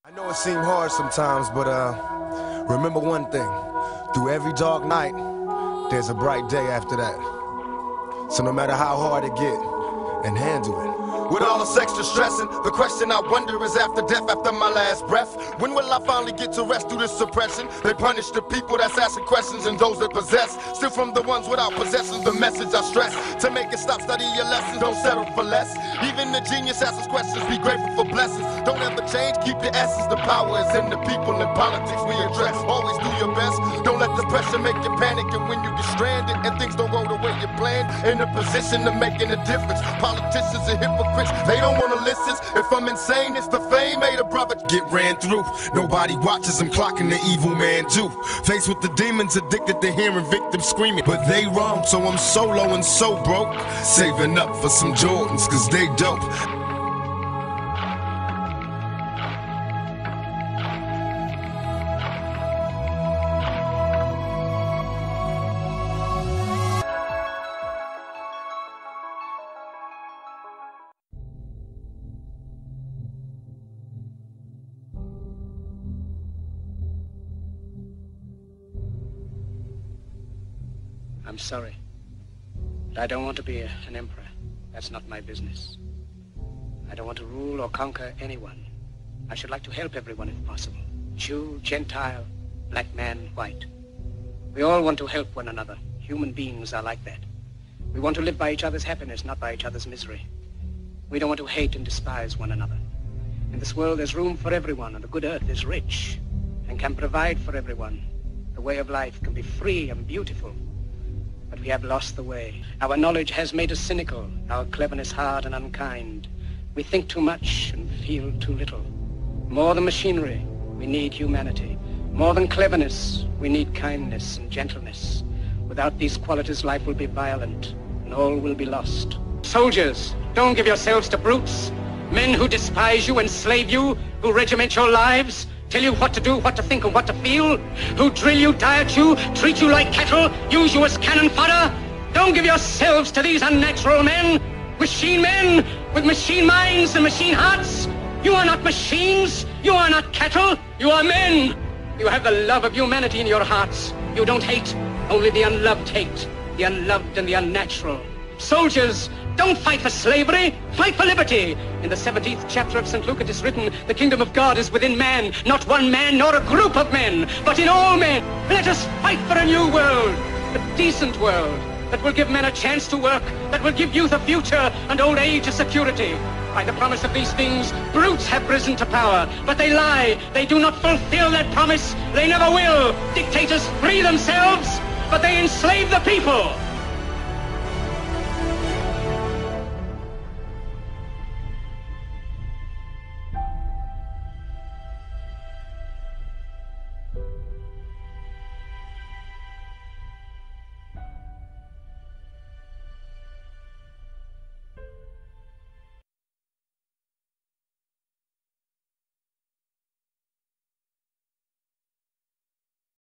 I know it seems hard sometimes, but remember one thing. Through every dark night, there's a bright day after that. So no matter how hard it get, and handle it. With all this extra stressing, the question I wonder is after death, after my last breath, when will I finally get to rest through this suppression? They punish the people that's asking questions and those that possess. Still from the ones without possessions, the message I stress. To make it stop, study your lessons, don't settle for less. Even the genius asks questions, be grateful for blessings. Don't ever change, keep your essence, the power is in the people and politics we address. Always do your best, don't let the pressure make you panic. And when you get stranded and things don't go the way you planned, in a position of making a difference. Politicians and hypocrites, they don't want to listen. If I'm insane, it's the fame made a brother get ran through. Nobody watches them clocking the evil man do. Faced with the demons, addicted to hearing victims screaming, but they wrong, so I'm solo and so broke. Saving up for some Jordans, cause they dope. I'm sorry, but I don't want to be an emperor. That's not my business. I don't want to rule or conquer anyone. I should like to help everyone if possible. Jew, Gentile, black man, white. We all want to help one another. Human beings are like that. We want to live by each other's happiness, not by each other's misery. We don't want to hate and despise one another. In this world there's room for everyone, and the good earth is rich and can provide for everyone. The way of life can be free and beautiful. But we have lost the way. Our knowledge has made us cynical, our cleverness hard and unkind. We think too much and feel too little. More than machinery, we need humanity. More than cleverness, we need kindness and gentleness. Without these qualities, life will be violent, and all will be lost. Soldiers, don't give yourselves to brutes. Men who despise you, enslave you, who regiment your lives, tell you what to do, what to think, and what to feel, who drill you, diet you, treat you like cattle, use you as cannon fodder. Don't give yourselves to these unnatural men, machine men with machine minds and machine hearts. You are not machines, you are not cattle, you are men. You have the love of humanity in your hearts. You don't hate, only the unloved hate, the unloved and the unnatural. Soldiers, don't fight for slavery, fight for liberty. In the 17th chapter of St. Luke it is written, the kingdom of God is within man, not one man nor a group of men, but in all men. Let us fight for a new world, a decent world, that will give men a chance to work, that will give youth a future and old age a security. By the promise of these things, brutes have risen to power, but they lie. They do not fulfill that promise. They never will. Dictators free themselves, but they enslave the people.